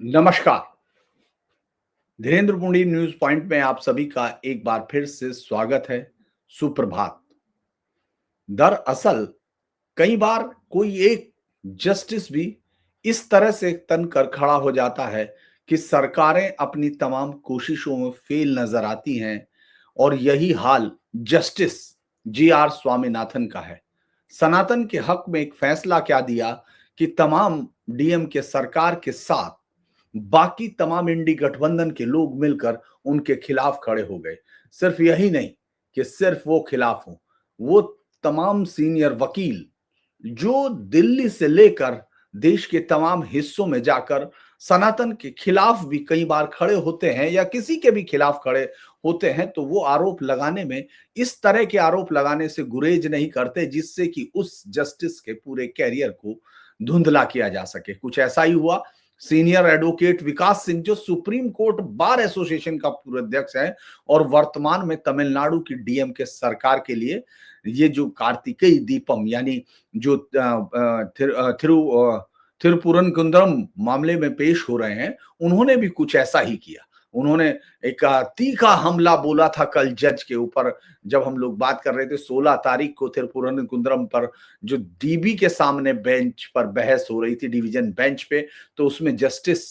नमस्कार। Dhirendra पुंडी news point में आप सभी का एक बार फिर से स्वागत है। सुप्रभात। दरअसल कई बार कोई एक जस्टिस भी इस तरह से तन कर खड़ा हो जाता है कि सरकारें अपनी तमाम कोशिशों में फेल नजर आती हैं और यही हाल जस्टिस जी.आर. स्वामीनाथन का है। सनातन के हक में एक फैसला क्या दिया कि तमाम डीएम के सरकार के साथ बाकी तमाम इंडी गठबंधन के लोग मिलकर उनके खिलाफ खड़े हो गए। सिर्फ यही नहीं कि सिर्फ वो खिलाफ हो, वो तमाम सीनियर वकील जो दिल्ली से लेकर देश के तमाम हिस्सों में जाकर सनातन के खिलाफ भी कई बार खड़े होते हैं या किसी के भी खिलाफ खड़े होते हैं, तो वो आरोप लगाने में इस तरह के आरोप लगाने से गुरेज नहीं करते जिससे कि उस जस्टिस के पूरे कैरियर को धुंधला किया जा सके। कुछ ऐसा ही हुआ। सीनियर एडवोकेट विकास सिंह जो सुप्रीम कोर्ट बार एसोसिएशन का पूर्व अध्यक्ष है और वर्तमान में तमिलनाडु की डीएम के सरकार के लिए ये जो कार्तिकेय दीपम यानी जो थिरुपुरनकुंद्रम मामले में पेश हो रहे हैं, उन्होंने भी कुछ ऐसा ही किया। उन्होंने एक तीखा हमला बोला था कल जज के ऊपर, जब हम लोग बात कर रहे थे 16 तारीख को थिरुपुरनकुंद्रम पर जो डीबी के सामने बेंच पर बहस हो रही थी, डिवीजन बेंच पे, तो उसमें जस्टिस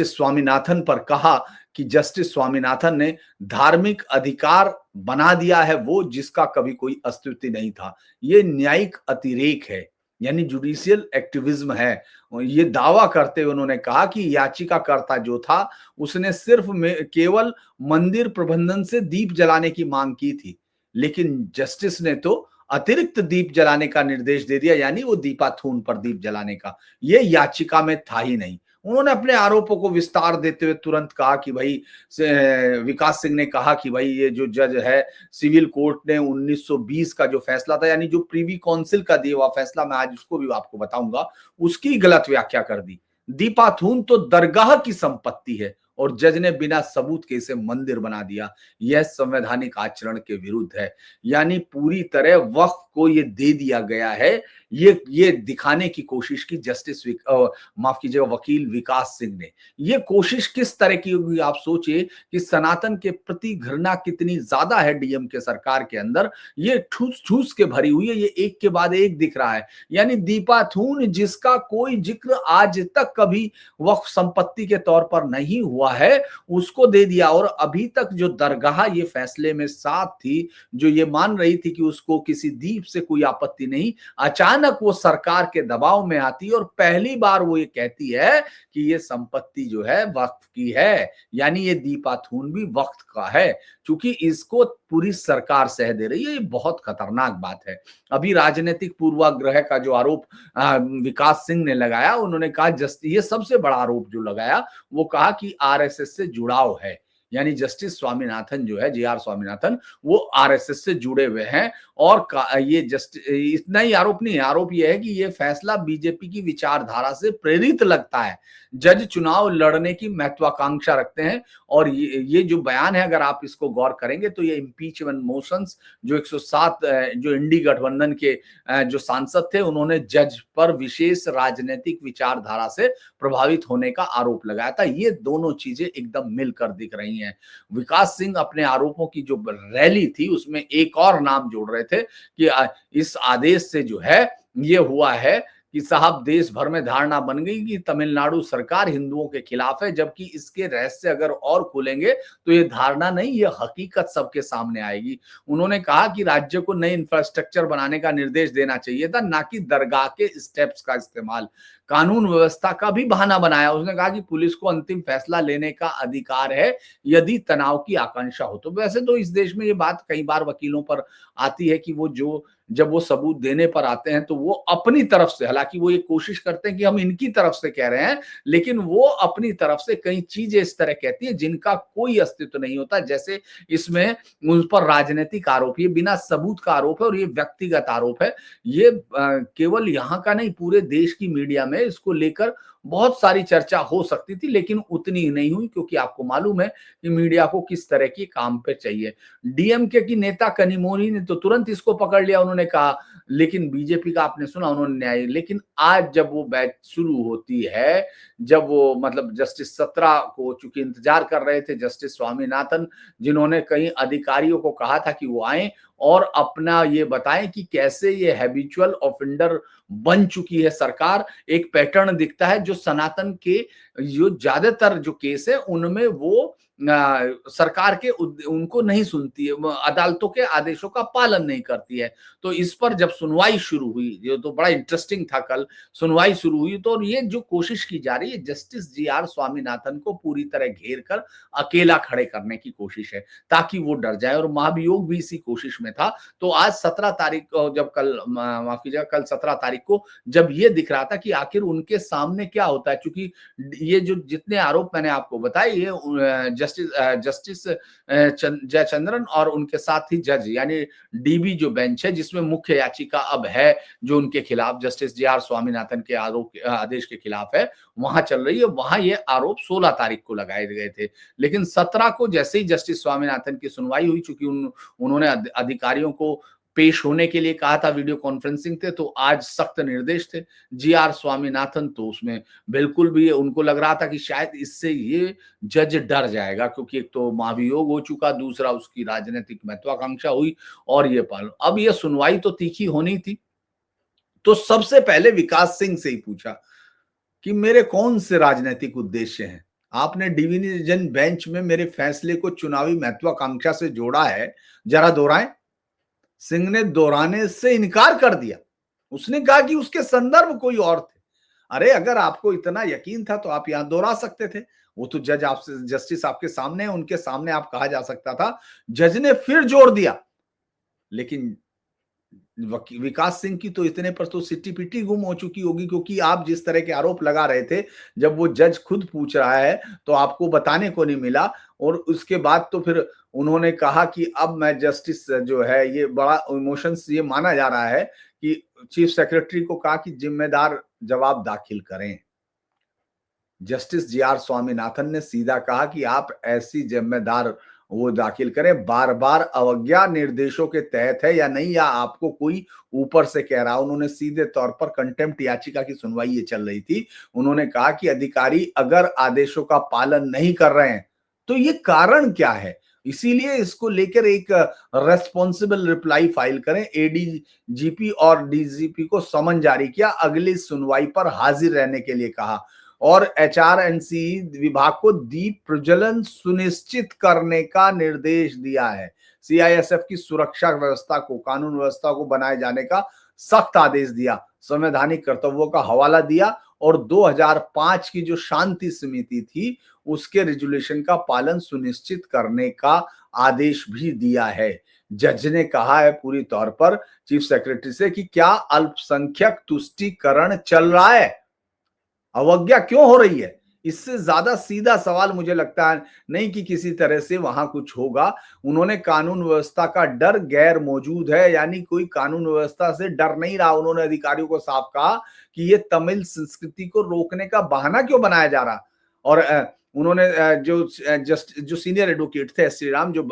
स्वामीनाथन पर कहा कि जस्टिस स्वामीनाथन ने धार्मिक अधिकार बना दिया है वो जिसका कभी कोई अस्तित्व नहीं था। ये न्यायिक अतिरेक है, यानी जुडिशियल एक्टिविज्म है। ये दावा करते हुए उन्होंने कहा कि याचिकाकर्ता जो था उसने सिर्फ केवल मंदिर प्रबंधन से दीप जलाने की मांग की थी, लेकिन जस्टिस ने तो अतिरिक्त दीप जलाने का निर्देश दे दिया, यानी वो दीपाथून पर दीप जलाने का, ये याचिका में था ही नहीं। उन्होंने अपने आरोपों को विस्तार देते हुए तुरंत कहा कि भाई विकास सिंह ने कहा कि भाई ये जो जज है सिविल कोर्ट ने 1920 का जो फैसला था, यानी जो प्रीवी काउंसिल का दिया हुआ फैसला, मैं आज उसको भी आपको बताऊंगा, उसकी गलत व्याख्या कर दी। दीपाथून तो दरगाह की संपत्ति है और जज ने बिना सबूत के इसे मंदिर बना दिया। यह संवैधानिक आचरण के विरुद्ध है। यानी पूरी तरह वक्फ को ये दे दिया गया है। ये दिखाने की कोशिश की माफ कीजिएगा वकील विकास सिंह ने। ये कोशिश किस तरह की होगी आप सोचिए कि सनातन के प्रति घृणा कितनी ज्यादा है डीएम के सरकार के अंदर। ये ठूस ठूस के भरी हुई है, ये एक के बाद एक दिख रहा है। यानी दीपाथून जिसका कोई जिक्र आज तक कभी वक्फ संपत्ति के तौर पर नहीं हुआ है, उसको दे दिया। और अभी तक जो दरगाह ये फैसले में साथ थी, जो ये मान रही थी कि उसको किसी दीप से कोई आपत्ति नहीं, अचानक वो सरकार के दबाव में आती है और पहली बार वो ये कहती है कि ये संपत्ति जो है वक्फ की है, यानी ये दीपाथून भी वक्त का है, क्योंकि इसको पूरी सरकार सह दे रही है। ये बहुत खतरनाक बात है। अभी राजनीतिक पूर्वाग्रह का जो आरोप विकास सिंह ने लगाया, उन्होंने कहा ये सबसे बड़ा आरोप जो लगाया, वो कहा कि आरएसएस से जुड़ाव है। यानी जस्टिस स्वामीनाथन जो है, जी.आर. स्वामीनाथन, वो आरएसएस से जुड़े हुए हैं। और ये इतना ही आरोप नहीं है, आरोप ये है कि ये फैसला बीजेपी की विचारधारा से प्रेरित लगता है। जज चुनाव लड़ने की महत्वाकांक्षा रखते हैं। और ये जो बयान है, अगर आप इसको गौर करेंगे तो ये इम्पीचमेंट मोशंस जो 107 जो इंडी गठबंधन के जो सांसद थे, उन्होंने जज पर विशेष राजनीतिक विचारधारा से प्रभावित होने का आरोप लगाया था। ये दोनों चीजें एकदम मिलकर दिख रही हैं। विकास सिंह अपने आरोपों की जो रैली थी उसमें एक और नाम जोड़ रहे थे कि इस आदेश से जो है ये हुआ है कि साहब देश भर में धारणा बन गई कि तमिलनाडु सरकार हिंदुओं के खिलाफ है, जबकि इसके रहस्य अगर और खुलेंगे तो ये धारणा नहीं, ये हकीकत सबके सामने आएगी। उन्होंने कहा कि राज्य को नए इंफ्रास्ट्रक्चर बनाने का निर्देश देना चाहिए था, ना कि दरगाह के स्टेप्स का इस्तेमाल। कानून व्यवस्था का भी बहाना बनाया। उसने कहा कि पुलिस को अंतिम फैसला लेने का अधिकार है यदि तनाव की आकांक्षा हो। तो वैसे तो इस देश में ये बात कई बार वकीलों पर आती है कि जब वो सबूत देने पर आते हैं तो वो अपनी तरफ से, हालांकि वो ये कोशिश करते हैं कि हम इनकी तरफ से कह रहे हैं, लेकिन वो अपनी तरफ से कई चीजें इस तरह कहती है जिनका कोई अस्तित्व नहीं होता। जैसे इसमें उन पर राजनीतिक आरोप, ये बिना सबूत का आरोप है और ये व्यक्तिगत आरोप है। ये केवल यहाँ का नहीं, पूरे देश की मीडिया में इसको लेकर बहुत सारी चर्चा हो सकती थी, लेकिन उतनी ही नहीं हुई क्योंकि आपको मालूम है कि मीडिया को किस तरह की काम पे चाहिए। डीएमके की नेता कनिमोझी ने तो तुरंत इसको पकड़ लिया, उन्होंने कहा, लेकिन बीजेपी का आपने सुना, उन्होंने न्याय। लेकिन आज जब वो बैच शुरू होती है, जब वो मतलब जस्टिस 17 को चूंकि इंतजार कर रहे थे, जस्टिस स्वामीनाथन, जिन्होंने कई अधिकारियों को कहा था कि वो आए और अपना ये बताएं कि कैसे ये हैबिचुअल ऑफेंडर बन चुकी है सरकार। एक पैटर्न दिखता है जो सनातन के जो ज्यादातर जो केस है उनमें वो सरकार के उनको नहीं सुनती है, अदालतों के आदेशों का पालन नहीं करती है। तो इस पर जब सुनवाई शुरू हुई, ये तो बड़ा इंटरेस्टिंग था, कल सुनवाई शुरू हुई, तो ये जो कोशिश की जा रही है, जस्टिस जी.आर. स्वामीनाथन को पूरी तरह घेर कर अकेला खड़े करने की कोशिश है ताकि वो डर जाए, और महाभियोग भी इसी कोशिश में था। तो आज 17 तारीख को जब कल माफ कीजिएगा, कल 17 तारीख को जब ये दिख रहा था कि आखिर उनके सामने क्या होता है, क्योंकि ये जो जितने आरोप मैंने आपको बताए, ये जस्टिस जयचंद्रन और उनके साथ ही जज यानी डीबी जो बेंच है, जिसमें मुख्य याचिका अब है जो उनके खिलाफ जस्टिस जी.आर. स्वामीनाथन के आदेश के खिलाफ है, वहां चल रही है। वहां ये आरोप 16 तारीख को लगाए गए थे, लेकिन 17 को जैसे ही जस्टिस स्वामीनाथन की सुनवाई हुई, चूंकि उन्होंने अधिकारियों को पेश होने के लिए कहा था, वीडियो कॉन्फ्रेंसिंग थे, तो आज सख्त निर्देश थे। जी.आर. स्वामीनाथन तो उसमें बिल्कुल भी, उनको लग रहा था कि शायद इससे ये जज डर जाएगा, क्योंकि एक तो महाभियोग हो चुका, दूसरा उसकी राजनीतिक महत्वाकांक्षा हुई, और ये पाल अब ये सुनवाई तो तीखी होनी थी। तो सबसे पहले विकास सिंह से ही पूछा कि मेरे कौन से राजनीतिक उद्देश्य हैं? आपने डिवीजन बेंच में मेरे फैसले को चुनावी महत्वाकांक्षा से जोड़ा है, जरा दोहराएं। सिंह ने दोहराने से इनकार कर दिया। उसने कहा कि उसके संदर्भ कोई और थे। अरे अगर आपको इतना यकीन था तो आप यहां दोहरा सकते थे। वो तो जज आपसे, जस्टिस आपके सामने है, उनके सामने आप कहा जा सकता था। जज ने फिर जोड़ दिया, लेकिन विकास सिंह की तो इतने पर तो सिट्टी पिट्टी गुम हो चुकी होगी, क्योंकि आप जिस तरह के आरोप लगा रहे थे, जब वो जज खुद पूछ रहा है तो आपको बताने को नहीं मिला। और उसके बाद तो फिर उन्होंने कहा कि अब मैं जस्टिस जो है, ये बड़ा इमोशंस, ये माना जा रहा है कि चीफ सेक्रेटरी को कहा कि जिम्मेदार जवाब दाखिल करें। Justice G.R.. स्वामीनाथन ने सीधा कहा कि आप ऐसी जिम्मेदार वो दाखिल करें, बार बार अवज्ञा निर्देशों के तहत है या नहीं, या आपको कोई ऊपर से कह रहा। उन्होंने सीधे तौर पर कंटेम्प्ट याचिका की सुनवाई ये चल रही थी, उन्होंने कहा कि अधिकारी अगर आदेशों का पालन नहीं कर रहे हैं तो ये कारण क्या है, इसीलिए इसको लेकर एक रेस्पॉन्सिबल रिप्लाई फाइल करें। एडीजीपी और डीजीपी को समन जारी किया, अगली सुनवाई पर हाजिर रहने के लिए कहा, और एचआरएनसी विभाग को दीप प्रज्वलन सुनिश्चित करने का निर्देश दिया है। सीआईएसएफ की सुरक्षा व्यवस्था को, कानून व्यवस्था को बनाए जाने का सख्त आदेश दिया, संवैधानिक कर्तव्यों का हवाला दिया, और 2005 की जो शांति समिति थी उसके रेजुलेशन का पालन सुनिश्चित करने का आदेश भी दिया है। जज ने कहा है पूरी तौर पर चीफ सेक्रेटरी से कि क्या अल्पसंख्यक तुष्टीकरण चल रहा है, अवज्ञा क्यों हो रही है। इससे ज्यादा सीधा सवाल मुझे लगता है नहीं कि किसी तरह से वहां कुछ होगा। उन्होंने कानून व्यवस्था का डर गैर मौजूद है, यानी कोई कानून व्यवस्था से डर नहीं रहा। उन्होंने अधिकारियों को साफ कहा कि ये तमिल संस्कृति को रोकने का बहाना क्यों बनाया जा रहा। और उन्होंने जो सीनियर एडवोकेट थे श्री राम, जो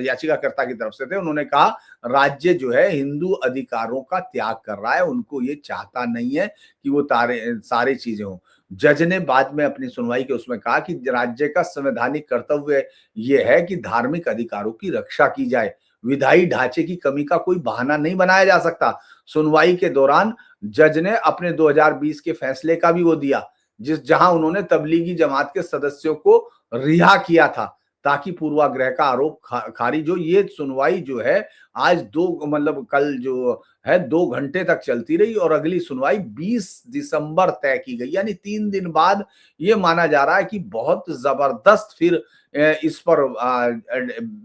याचिकाकर्ता की तरफ से थे, उन्होंने कहा राज्य जो है हिंदू अधिकारों का त्याग कर रहा है, उनको ये चाहता नहीं है कि वो सारी चीजें हो। जज ने बाद में अपनी सुनवाई के उसमें कहा कि राज्य का संवैधानिक कर्तव्य ये है कि धार्मिक अधिकारों की रक्षा की जाए, विधायी ढांचे की कमी का कोई बहाना नहीं बनाया जा सकता। सुनवाई के दौरान जज ने अपने 2020 के फैसले का भी वो दिया, जहां उन्होंने तबलीगी जमात के सदस्यों को रिहा किया था ताकि पूर्वाग्रह का आरोप खारिज हो। ये सुनवाई जो है आज कल जो है 2 घंटे तक चलती रही, और अगली सुनवाई 20 दिसंबर तय की गई, यानी 3 दिन बाद। ये माना जा रहा है कि बहुत जबरदस्त फिर इस पर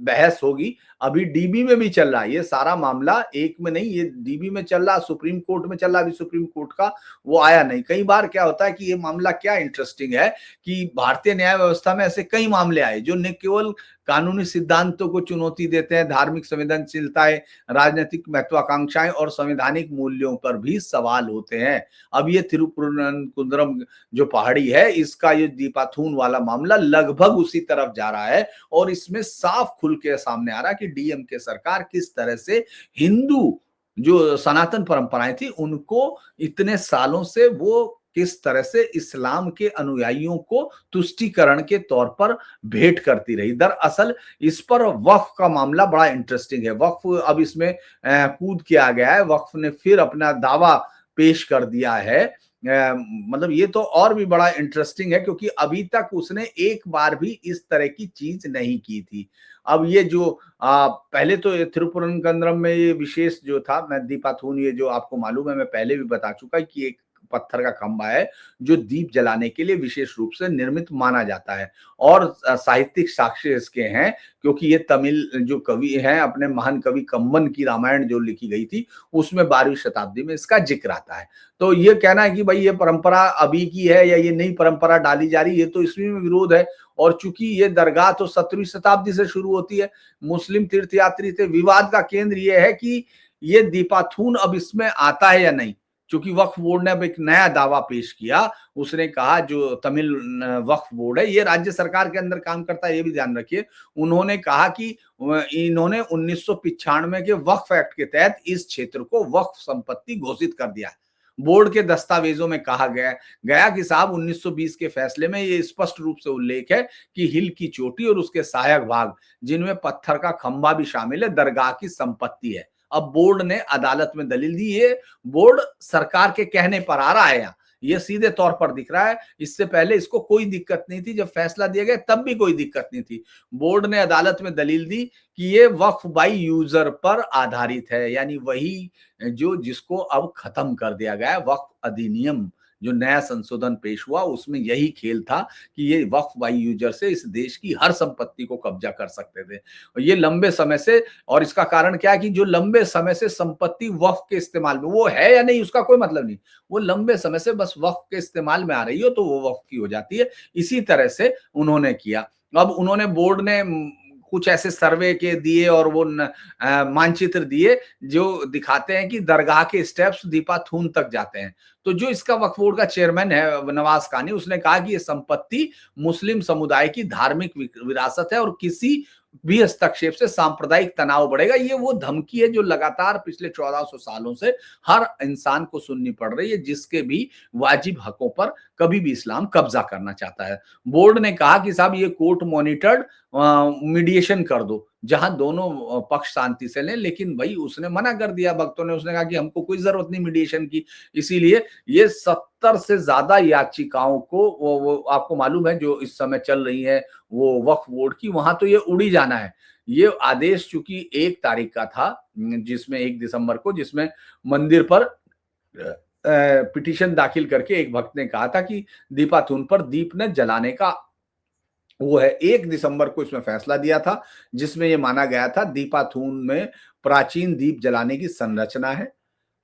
बहस होगी। अभी डीबी में भी चल रहा है ये सारा मामला, एक में नहीं, ये डीबी में चल रहा, सुप्रीम कोर्ट में चल रहा। अभी सुप्रीम कोर्ट का वो आया नहीं। कई बार क्या होता है कि ये मामला क्या इंटरेस्टिंग है कि भारतीय न्याय व्यवस्था में ऐसे कई मामले आए जो न केवल कानूनी सिद्धांतों को चुनौती देते हैं, धार्मिक संवेदनशीलताएं, राजनीतिक महत्वाकांक्षाएं और संवैधानिक मूल्यों पर भी सवाल होते हैं। अब ये तिरुपुरंदरम जो पहाड़ी है, इसका ये दीपाथून वाला मामला लगभग उसी तरफ जा रहा है और इसमें साफ खुल के सामने आ रहा है कि डीएमके सरकार किस तरह से हिंदू जो सनातन परंपराएं थी उनको इतने सालों से वो किस तरह से इस्लाम के अनुयायियों को तुष्टीकरण के तौर पर भेंट करती रही। दरअसल इस पर वक्फ का मामला बड़ा इंटरेस्टिंग है। वक्फ अब इसमें कूद के आ गया है। वक्फ ने फिर अपना दावा पेश कर दिया है। मतलब ये तो और भी बड़ा इंटरेस्टिंग है क्योंकि अभी तक उसने एक बार भी इस तरह की चीज नहीं की थी। अब ये जो पहले तो तिरुपुरंदरम में ये विशेष जो था, मैं दीपाथून, ये जो आपको मालूम है, मैं पहले भी बता चुका कि एक पत्थर का खंभा है जो दीप जलाने के लिए विशेष रूप से निर्मित माना जाता है और साहित्यिक साक्ष्य इसके हैं क्योंकि ये तमिल जो कवि हैं, अपने महान कवि कम्बन की रामायण जो लिखी गई थी उसमें 12वीं शताब्दी में इसका जिक्र आता है। तो ये कहना है कि भाई ये परंपरा अभी की है या ये नई परंपरा डाली जा रही है, तो इसमें विरोध है। और चूंकि ये दरगाह तो 17वीं शताब्दी से शुरू होती है, मुस्लिम तीर्थयात्री थे, विवाद का केंद्र ये है कि ये दीपाथून अब इसमें आता है या नहीं। चूंकि वक्फ बोर्ड ने अब एक नया दावा पेश किया, उसने कहा, जो तमिल वक्फ बोर्ड है ये राज्य सरकार के अंदर काम करता है, ये भी ध्यान रखिए। उन्होंने कहा कि इन्होंने 1995 के वक्फ एक्ट के तहत इस क्षेत्र को वक्फ संपत्ति घोषित कर दिया है। बोर्ड के दस्तावेजों में कहा गया कि साहब 1920 के फैसले में ये स्पष्ट रूप से उल्लेख है कि हिल की चोटी और उसके सहायक भाग, जिनमें पत्थर का खंभा भी शामिल है, दरगाह की संपत्ति है। अब बोर्ड ने अदालत में दलील दी। ये बोर्ड सरकार के कहने पर आ रहा है, यहाँ ये सीधे तौर पर दिख रहा है। इससे पहले इसको कोई दिक्कत नहीं थी, जब फैसला दिया गया तब भी कोई दिक्कत नहीं थी। बोर्ड ने अदालत में दलील दी कि ये वक्फ बाई यूजर पर आधारित है, यानी वही जो जिसको अब खत्म कर दिया गया है। वक्फ अधिनियम जो नया संशोधन पेश हुआ उसमें यही खेल था कि ये वक्फ बाई यूजर से इस देश की हर संपत्ति को कब्जा कर सकते थे। और ये लंबे समय से, और इसका कारण क्या है कि जो लंबे समय से संपत्ति वक्फ के इस्तेमाल में, वो है या नहीं उसका कोई मतलब नहीं, वो लंबे समय से बस वक्फ के इस्तेमाल में आ रही हो तो वो वक्फ की हो जाती है। इसी तरह से उन्होंने किया। अब उन्होंने, बोर्ड ने कुछ ऐसे सर्वे के दिए और वो मानचित्र दिए जो दिखाते हैं कि दरगाह के स्टेप्स दीपाथून तक जाते हैं। तो जो इसका वक्फ बोर्ड का चेयरमैन है नवाज कानी, उसने कहा कि ये संपत्ति मुस्लिम समुदाय की धार्मिक विरासत है और किसी भी हस्तक्षेप से सांप्रदायिक तनाव बढ़ेगा। ये वो धमकी है जो लगातार पिछले 1400 सालों से हर इंसान को सुननी पड़ रही है, जिसके भी वाजिब हकों पर कभी भी इस्लाम कब्जा करना चाहता है। बोर्ड ने कहा कि साहब ये कोर्ट मॉनिटर्ड मीडिएशन कर दो जहां दोनों पक्ष शांति से लें, लेकिन भाई उसने मना कर दिया भक्तों ने। उसने कहा कि हमको कोई जरूरत नहीं मीडिएशन की। इसीलिए ये 70 से ज्यादा याचिकाओं को वो आपको मालूम है जो इस समय चल रही है वो वक्फ बोर्ड की, वहां तो ये उड़ी जाना है। ये आदेश चूंकि 1 तारीख का था, जिसमें 1 दिसंबर को, जिसमें मंदिर पर पिटीशन दाखिल करके एक भक्त ने कहा था कि दीपाथून पर दीप न जलाने का वो है। 1 दिसंबर को इसमें फैसला दिया था जिसमें ये माना गया था दीपाथून में प्राचीन दीप जलाने की संरचना है।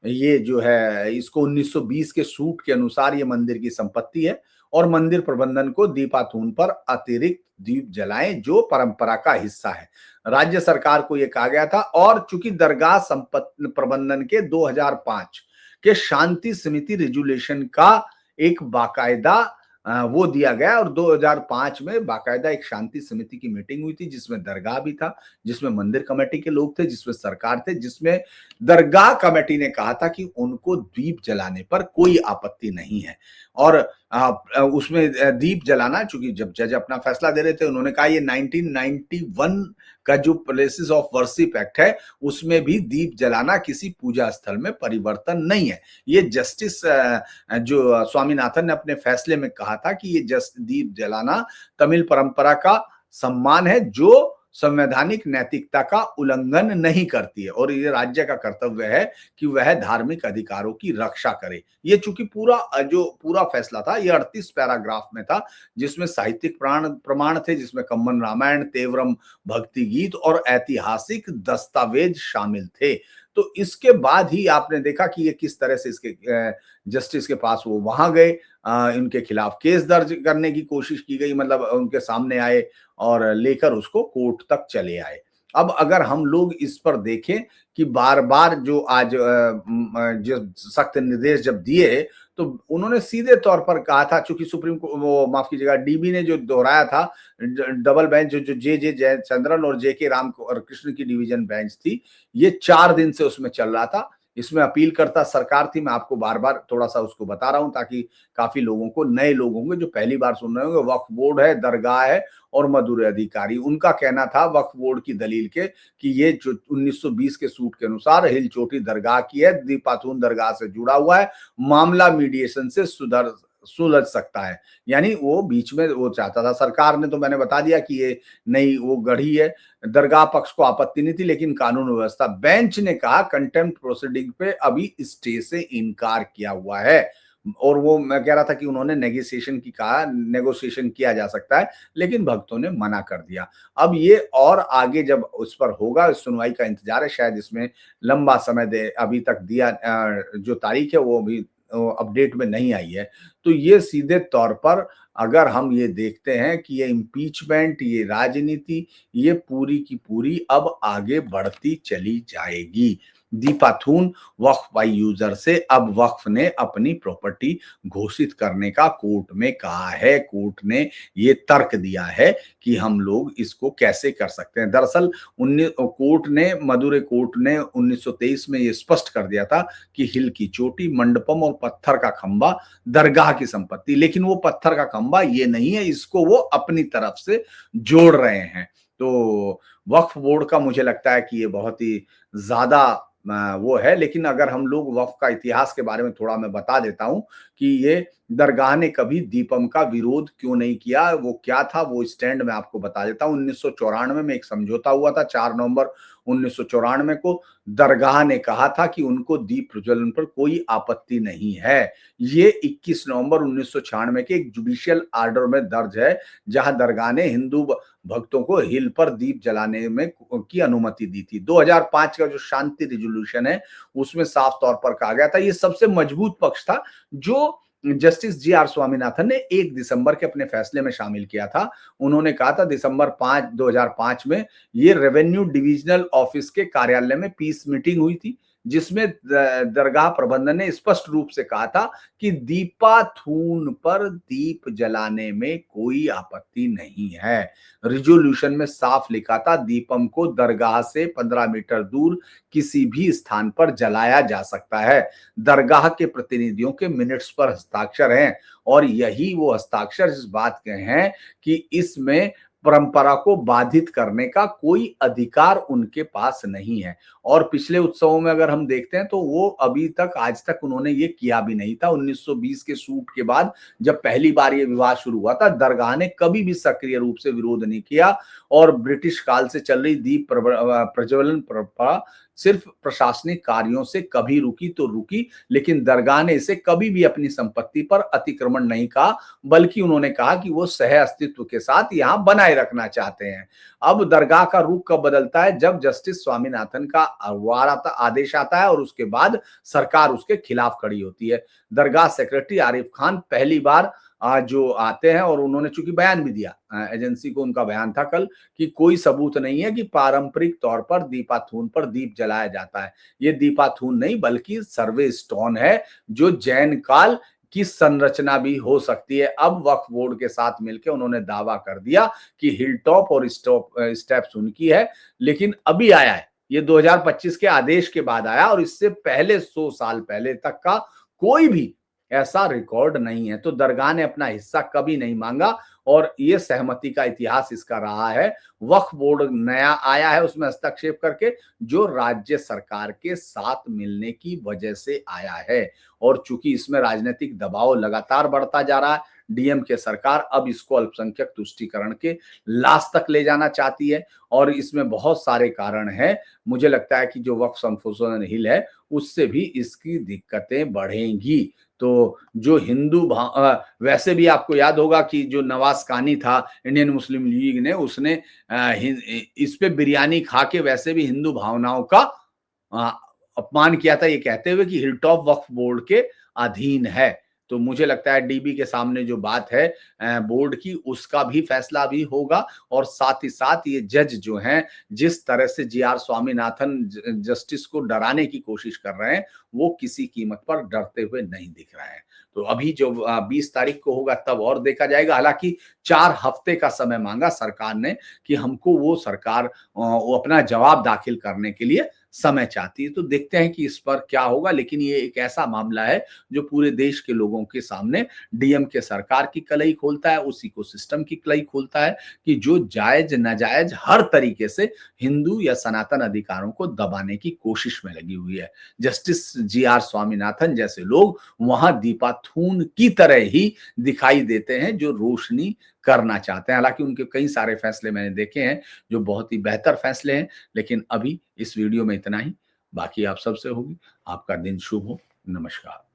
ये जो है इसको 1920 के सूट के अनुसार ये मंदिर की संपत्ति है और मंदिर प्रबंधन को दीपाथून पर अतिरिक्त दीप जलाएं जो परंपरा का हिस्सा है। राज्य सरकार को यह कहा गया था। और चूंकि दरगाह संपत्ति प्रबंधन के 2005 के शांति समिति रेजुलेशन का एक बाकायदा वो दिया गया और 2005 में बाकायदा एक शांति समिति की मीटिंग हुई थी जिसमें दरगाह भी था, जिसमें मंदिर कमेटी के लोग थे, जिसमें सरकार थे, जिसमें दरगाह कमेटी ने कहा था कि उनको दीप जलाने पर कोई आपत्ति नहीं है। और उसमें दीप जलाना, चूंकि जब जज अपना फैसला दे रहे थे उन्होंने कहा ये 1991 का जो प्लेसेस ऑफ वर्शिप एक्ट है उसमें भी दीप जलाना किसी पूजा स्थल में परिवर्तन नहीं है। ये जस्टिस जो स्वामीनाथन ने अपने फैसले में कहा था कि ये दीप जलाना तमिल परंपरा का सम्मान है जो संवैधानिक नैतिकता का उल्लंघन नहीं करती है और ये राज्य का कर्तव्य है कि वह धार्मिक अधिकारों की रक्षा करे। ये चूंकि पूरा फैसला था ये 38 पैराग्राफ में था, जिसमें साहित्यिक प्रमाण थे, जिसमें कम्बन रामायण, तेवरम भक्ति गीत और ऐतिहासिक दस्तावेज शामिल थे। तो इसके बाद ही आपने देखा कि ये किस तरह से इसके जस्टिस के पास वो वहां गए, इनके खिलाफ केस दर्ज करने की कोशिश की गई, मतलब उनके सामने आए और लेकर उसको कोर्ट तक चले आए। अब अगर हम लोग इस पर देखें कि बार-बार जो आज जो सख्त निर्देश जब दिए, तो उन्होंने सीधे तौर पर कहा था, चूँकि सुप्रीम को वो माफ़ कीजिएगा डीबी ने जो दोहराया था, डबल बेंच जो जे जयचंद्रन और जेके राम और कृष्ण की डिवीजन बेंच थी, ये 4 दिन से उसमें चल रहा था। इसमें अपीलकर्ता सरकार थी, मैं आपको बार-बार थोड़ा-सा उसको बता रहा हूँ ताकि काफ़ी लोगों को, नए लोग होंगे जो पहली बार सुन रहे होंगे, वक्फ बोर्ड है, दरगाह है और मदुरै अधिकारी। उनका कहना था वक्फ बोर्ड की दलील के कि ये जो 1920 के सूट के अनुसार हिल चोटी दरगाह की है, दीपातून दरगाह से जुड़ा हुआ है, मामला मीडिएशन से सुलझ सकता है। यानी वो बीच में वो चाहता था। सरकार ने तो मैंने बता दिया कि ये नई वो गढ़ी है। दरगाह पक्ष को आपत्ति नहीं थी, लेकिन कानून व्यवस्था, बेंच ने कहा कंटेम्प्ट प्रोसीडिंग पे अभी स्टे से इनकार किया हुआ है। और वो मैं कह रहा था कि उन्होंने नेगोशिएशन किया जा सकता है, लेकिन भक्तों ने मना कर दिया। अब ये और आगे जब उस पर होगा, सुनवाई का इंतजार है, शायद इसमें लंबा समय दे, अभी तक दिया जो तारीख है वो अभी अपडेट में नहीं आई है। तो ये सीधे तौर पर अगर हम ये देखते हैं कि ये इम्पीचमेंट, ये राजनीति, ये पूरी की पूरी अब आगे बढ़ती चली जाएगी। दीपाथून वक्फ बाई यूजर से अब वक्फ ने अपनी प्रॉपर्टी घोषित करने का कोर्ट में कहा है। कोर्ट ने ये तर्क दिया है कि हम लोग इसको कैसे कर सकते हैं। दरअसल मदुरै कोर्ट ने 1923 में ये स्पष्ट कर दिया था कि हिल की चोटी, मंडपम और पत्थर का खंबा दरगाह की संपत्ति, लेकिन वो पत्थर का खंबा ये नहीं है, इसको वो अपनी तरफ से जोड़ रहे हैं। तो वक्फ बोर्ड का मुझे लगता है कि ये बहुत ही ज्यादा वो है। लेकिन अगर हम लोग वक्फ का इतिहास के बारे में थोड़ा मैं बता देता हूं कि ये दरगाह ने कभी दीपम का विरोध क्यों नहीं किया, वो क्या था, वो स्टैंड मैं आपको बता देता हूं। 1994 में एक समझौता हुआ था, 4 नवंबर 1994 को। दरगाह ने कहा था कि उनको दीप प्रज्वलन पर कोई आपत्ति नहीं है। ये 21 नवंबर 1996 के एक जुडिशियल ऑर्डर में दर्ज है, जहां दरगाह ने हिंदू भक्तों को हिल पर दीप जलाने में की अनुमति दी थी। 2005 का जो शांति रिजोल्यूशन है, उसमें साफ तौर पर कहा गया था, ये सबसे मजबूत पक्ष था जो जस्टिस जी.आर. स्वामीनाथन ने 1 दिसंबर के अपने फैसले में शामिल किया था। उन्होंने कहा था दिसंबर 5, 2005 में ये रेवेन्यू डिविजनल ऑफिस के कार्यालय में पीस मीटिंग हुई थी, जिसमें दरगाह प्रबंधन ने स्पष्ट रूप से कहा था कि दीपाथून पर दीप जलाने में कोई आपत्ति नहीं है। रिजोल्यूशन में साफ लिखा था दीपम को दरगाह से 15 मीटर दूर किसी भी स्थान पर जलाया जा सकता है। दरगाह के प्रतिनिधियों के मिनट्स पर हस्ताक्षर हैं और यही वो हस्ताक्षर इस बात के हैं कि इसमें परंपरा को बाधित करने का कोई अधिकार उनके पास नहीं है। और पिछले उत्सवों में अगर हम देखते हैं तो वो अभी तक, आज तक उन्होंने ये किया भी नहीं था। 1920 के सूट के बाद जब पहली बार ये विवाद शुरू हुआ था, दरगाह ने कभी भी सक्रिय रूप से विरोध नहीं किया और ब्रिटिश काल से चल रही दीप प्रज्वलन परंपरा सिर्फ प्रशासनिक कार्यों से कभी रुकी तो रुकी, लेकिन दरगाह ने इसे कभी भी अपनी संपत्ति पर अतिक्रमण नहीं कहा, बल्कि उन्होंने कहा कि वो सह अस्तित्व के साथ यहां बनाए रखना चाहते हैं। अब दरगाह का रुख कब बदलता है? जब जस्टिस स्वामीनाथन का आदेश आता है और उसके बाद सरकार उसके खिलाफ खड़ी होती है। दरगाह सेक्रेटरी आरिफ खान पहली बार जो आते हैं और उन्होंने चूंकि बयान भी दिया, एजेंसी को उनका बयान था कल कि कोई सबूत नहीं है कि पारंपरिक तौर पर दीपाथून पर दीप जलाया जाता है। ये दीपाथून नहीं बल्कि सर्वे स्टोन है, जो जैन काल की संरचना भी हो सकती है। अब वक्फ बोर्ड के साथ मिलकर उन्होंने दावा कर दिया कि हिल टॉप और स्टेप्स उनकी है, लेकिन अभी आया है, ये 2025 के आदेश के बाद आया और इससे पहले 100 साल पहले तक का कोई भी ऐसा रिकॉर्ड नहीं है। तो दरगाह ने अपना हिस्सा कभी नहीं मांगा और ये सहमति का इतिहास इसका रहा है। वक्फ बोर्ड नया आया है उसमें हस्तक्षेप करके, जो राज्य सरकार के साथ मिलने की वजह से आया है। और चूंकि इसमें राजनीतिक दबाव लगातार बढ़ता जा रहा है, डीएमके सरकार अब इसको अल्पसंख्यक तुष्टीकरण के लास्ट तक ले जाना चाहती है और इसमें बहुत सारे कारण हैं। मुझे लगता है कि जो वक्फ संशोधन हिल है उससे भी इसकी दिक्कतें बढ़ेंगी। तो जो वैसे भी आपको याद होगा कि जो नवाज कानी था, इंडियन मुस्लिम लीग ने, उसने इस पे बिरयानी खा के वैसे भी हिंदू भावनाओं का अपमान किया था ये कहते हुए कि हिलटॉप वक्फ बोर्ड के अधीन है। तो मुझे लगता है डीबी के सामने जो बात है बोर्ड की, उसका भी फैसला भी होगा और साथ ही साथ ये जज जो हैं जिस तरह से जीआर स्वामीनाथन जस्टिस को डराने की कोशिश कर रहे हैं, वो किसी कीमत पर डरते हुए नहीं दिख रहे हैं। तो अभी जो 20 तारीख को होगा तब और देखा जाएगा। हालांकि 4 हफ्ते का समय मांगा सरकार ने कि हमको वो सरकार वो अपना जवाब दाखिल करने के लिए समय चाहती है। तो देखते हैं कि इस पर क्या होगा, लेकिन ये एक ऐसा मामला है जो पूरे देश के लोगों के सामने डीएमके सरकार की कलई खोलता है, उस इकोसिस्टम की कलई खोलता है कि जो जायज नाजायज हर तरीके से हिंदू या सनातन अधिकारों को दबाने की कोशिश में लगी हुई है। जस्टिस जीआर स्वामीनाथन जैसे लोग वहां दीपाथून की तरह ही दिखाई देते हैं जो रोशनी करना चाहते हैं। हालांकि उनके कई सारे फैसले मैंने देखे हैं जो बहुत ही बेहतर फैसले हैं, लेकिन अभी इस वीडियो में इतना ही। बाकी आप सबसे होगी। आपका दिन शुभ हो। नमस्कार।